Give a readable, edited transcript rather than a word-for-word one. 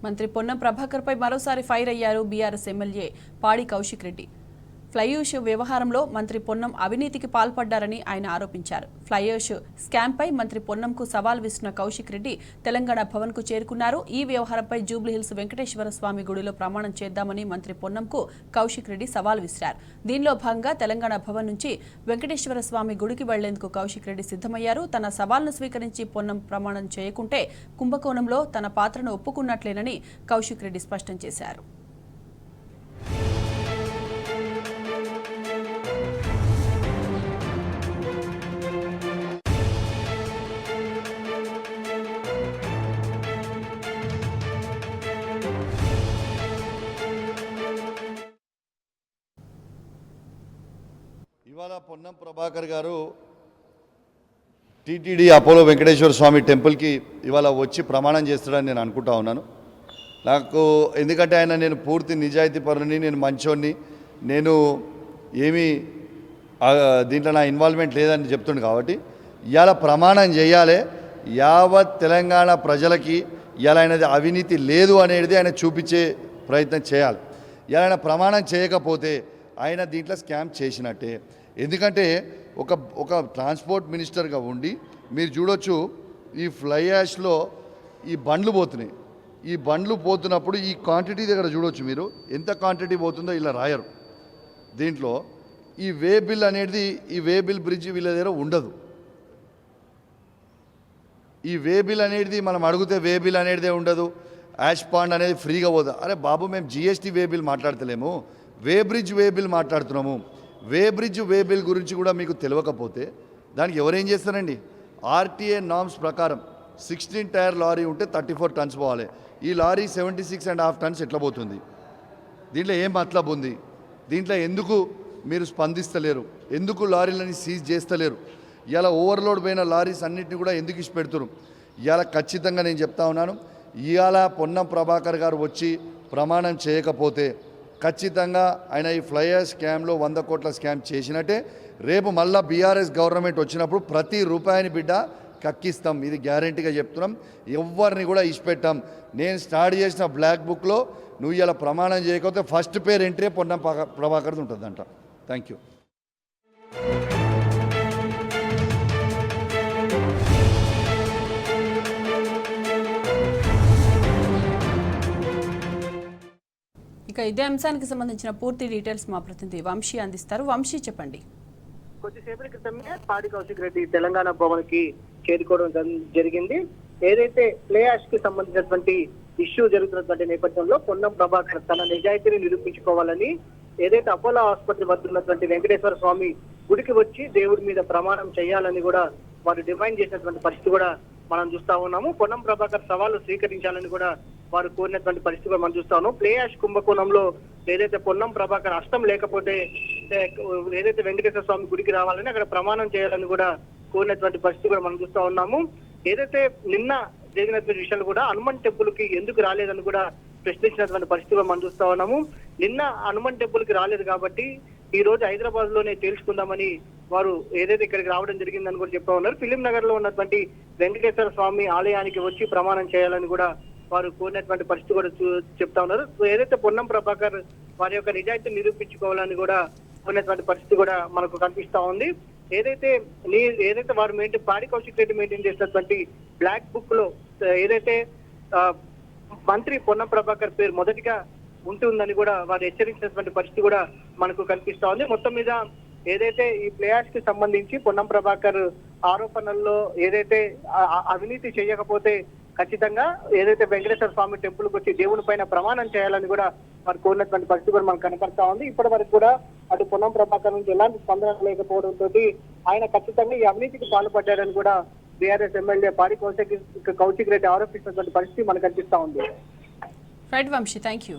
మంత్రి పొన్నం ప్రభాకర్పై మరోసారి ఫైర్ అయ్యారు బీఆర్ఎస్ ఎమ్మెల్యే పాడి కౌశిక్ రెడ్డి. ఫ్లైయాష్ వ్యవహారంలో మంత్రి పొన్నం అవినీతికి పాల్పడ్డారని ఆయన ఆరోపించారు. ఫ్లైయాష్ స్కామ్పై మంత్రి పొన్నంకు సవాల్ విసిరిన కౌశిక్ రెడ్డి తెలంగాణ భవన్కు చేరుకున్నారు. ఈ వ్యవహారంపై జూబ్లీహిల్స్ వెంకటేశ్వర స్వామి గుడిలో ప్రమాణం చేద్దామని మంత్రి పొన్నంకు కౌశిక్ రెడ్డి సవాల్ విసిరారు. దీనిలో భాగంగా తెలంగాణ భవన్ నుంచి వెంకటేశ్వర స్వామి గుడికి వెళ్లేందుకు కౌశిక్ రెడ్డి సిద్ధమయ్యారు. తన సవాల్ను స్వీకరించి పొన్నం ప్రమాణం చేయకుంటే కుంభకోణంలో తన పాత్రను ఒప్పుకున్నట్లేనని కౌశిక్ రెడ్డి స్పష్టం చేశారు. ఇవాళ పొన్నం ప్రభాకర్ గారు టీటీడీ అపోలో వెంకటేశ్వర స్వామి టెంపుల్కి ఇవాళ వచ్చి ప్రమాణం చేస్తాడని నేను అనుకుంటా ఉన్నాను. నాకు ఎందుకంటే నేను పూర్తి నిజాయితీ పరుని, నేను మంచోడిని, నేను ఏమీ దీంట్లో నా ఇన్వాల్వ్మెంట్ లేదని చెప్తుండు కాబట్టి ఇవాళ ప్రమాణం చేయాలి. యావత్ తెలంగాణ ప్రజలకి ఇవాళ ఆయనది అవినీతి లేదు అనేది ఆయన చూపించే ప్రయత్నం చేయాలి. ఇవాళ ఆయన ప్రమాణం చేయకపోతే ఆయన దీంట్లో స్కామ్ చేసినట్టే. ఎందుకంటే ఒక ట్రాన్స్పోర్ట్ మినిస్టర్గా ఉండి మీరు చూడొచ్చు, ఈ ఫ్లై యాష్లో ఈ బండ్లు పోతున్నాయి. ఈ బండ్లు పోతున్నప్పుడు ఈ క్వాంటిటీ దగ్గర చూడొచ్చు, మీరు ఎంత క్వాంటిటీ పోతుందో ఇలా రాయరు. దీంట్లో ఈ వే బిల్ అనేది, ఈ వే బిల్ బ్రిడ్జ్ వీళ్ళ దగ్గర ఉండదు. ఈ వే బిల్ అనేది మనం అడిగితే వే బిల్ అనేదే ఉండదు. యాష్ పాండ్ అనేది ఫ్రీగా పోదా. అరే బాబు, మేము జిఎస్టీ వే బిల్ మాట్లాడతలేము, వే బ్రిడ్జ్ వే బిల్ మాట్లాడుతున్నాము. వే బ్రిడ్జ్ వే బిల్ గురించి కూడా మీకు తెలియకపోతే దానికి ఎవరేం చేస్తారండి? ఆర్టీఏ నామ్స్ ప్రకారం 16 టైర్ లారీ ఉంటే 34 టన్స్ పోవాలి. ఈ లారీ 76.5 టన్స్ ఎట్లా పోతుంది? దీంట్లో ఏం మతలబ్ ఉంది? దీంట్లో ఎందుకు మీరు స్పందిస్తలేరు? ఎందుకు లారీలని సీజ్ చేస్తలేరు? ఇలా ఓవర్లోడ్ పోయిన లారీస్ అన్నింటినీ కూడా ఎందుకు ఇచ్చిపెడుతున్నారు? ఇవాళ ఖచ్చితంగా నేను చెప్తా ఉన్నాను, ఇవాళ పొన్నం ప్రభాకర్ గారు వచ్చి ప్రమాణం చేయకపోతే ఖచ్చితంగా ఆయన ఈ ఫ్లైయాష్ స్కామ్లో 100 కోట్ల స్కామ్ చేసినట్టే. రేపు మళ్ళీ బీఆర్ఎస్ గవర్నమెంట్ వచ్చినప్పుడు ప్రతి రూపాయిని బిడ్డ కక్కిస్తాం, ఇది గ్యారంటీగా చెప్తున్నాం. ఎవరిని కూడా ఇచ్చిపెట్టాం. నేను స్టార్ట్ చేసిన బ్లాక్ బుక్లో నువ్వు ఇలా ప్రమాణం చేయకపోతే ఫస్ట్ పేరు ఎంట్రీ పొన్నం ప్రభాకర్ ఉంటుందంట. Thank you. ఇక ఇదే అంశానికి సంబంధించిన పూర్తి డీటెయిల్స్ మా ప్రతినిధి వంశీ అందిస్తారు. వంశీ, చెప్పండి. కొద్దిసేపటి క్రితమే పాడి కౌశిక్ రెడ్డి తెలంగాణ భవన్ కి చేరుకోవడం జరిగింది. ఏదైతే ప్లే యాష్ కి సంబంధించినటువంటి ఇష్యూ జరుగుతున్నటువంటి నేపథ్యంలో పొన్నం ప్రభాకర్ తన నిజాయితీని నిరూపించుకోవాలని ఏదైతే అపోలో ఆసుపత్రి వద్ద ఉన్నటువంటి వెంకటేశ్వర స్వామి గుడికి వచ్చి దేవుడి మీద ప్రమాణం చేయాలని కూడా వారు డిమాండ్ చేసినటువంటి పరిస్థితి కూడా మనం చూస్తా ఉన్నాము. పొన్నం ప్రభాకర్ సవాలు స్వీకరించాలని కూడా వారు కోరినటువంటి పరిస్థితి కూడా మనం చూస్తా ఉన్నాం. ప్లే యాష్ కుంభకోణంలో ఏదైతే పొన్నం ప్రభాకర్ అష్టం లేకపోతే ఏదైతే వెంకటేశ్వర స్వామి గుడికి రావాలని అక్కడ ప్రమాణం చేయాలని కూడా కోరినటువంటి పరిస్థితి కూడా మనం చూస్తా ఉన్నాము. ఏదైతే నిన్న జరిగినటువంటి విషయాలు కూడా హనుమాన్ టెంపుల్ కి ఎందుకు రాలేదని కూడా ప్రశ్నించినటువంటి పరిస్థితి కూడా మనం చూస్తా ఉన్నాము. నిన్న హనుమాన్ టెంపుల్ కి రాలేదు కాబట్టి ఈ రోజు హైదరాబాద్ లోనే తేల్చుకుందామని వారు ఏదైతే ఇక్కడికి రావడం జరిగిందని కూడా చెప్తా ఉన్నారు. ఫిలిం నగర్ లో ఉన్నటువంటి వెంకటేశ్వర స్వామి ఆలయానికి వచ్చి ప్రమాణం చేయాలని కూడా వారు కోరినటువంటి పరిస్థితి కూడా చెప్తా ఉన్నారు. ఏదైతే పొన్నం ప్రభాకర్ వారి యొక్క నిజాయితీని నిరూపించుకోవాలని కూడా కోరినటువంటి పరిస్థితి కూడా మనకు కనిపిస్తా ఉంది. ఏదైతే వారు పాడి కౌశిక్ రెడ్డి మెయింటైన్ చేసినటువంటి బ్లాక్ బుక్ లో ఏదైతే మంత్రి పొన్నం ప్రభాకర్ పేరు మొదటిగా ఉంటుందని కూడా వారు హెచ్చరించినటువంటి పరిస్థితి కూడా మనకు కనిపిస్తా ఉంది. మొత్తం మీద ఏదైతే ఈ ప్లేయర్స్ కి సంబంధించి పొన్నం ప్రభాకర్ ఆరోపణల్లో ఏదైతే అవినీతి చేయకపోతే ఖచ్చితంగా ఏదైతే వెంకటేశ్వర స్వామి టెంపుల్ కి వచ్చి దేవుని పైన ప్రమాణం చేయాలని కూడా వారు కోరినటువంటి పరిస్థితి కూడా మనకు కనపడతా ఉంది. ఇప్పటి వరకు కూడా అటు పొన్నం ప్రభాకర్ నుంచి ఎలాంటి స్పందన లేకపోవడంతో ఆయన ఖచ్చితంగా ఈ అవినీతికి పాల్పడ్డారని కూడా బీఆర్ఎస్ ఎమ్మెల్యే పాడి కౌశిక్ రెడ్డి ఆరోపిస్తున్నటువంటి పరిస్థితి మనకు కనిపిస్తా ఉంది. Right Vamshi, thank you.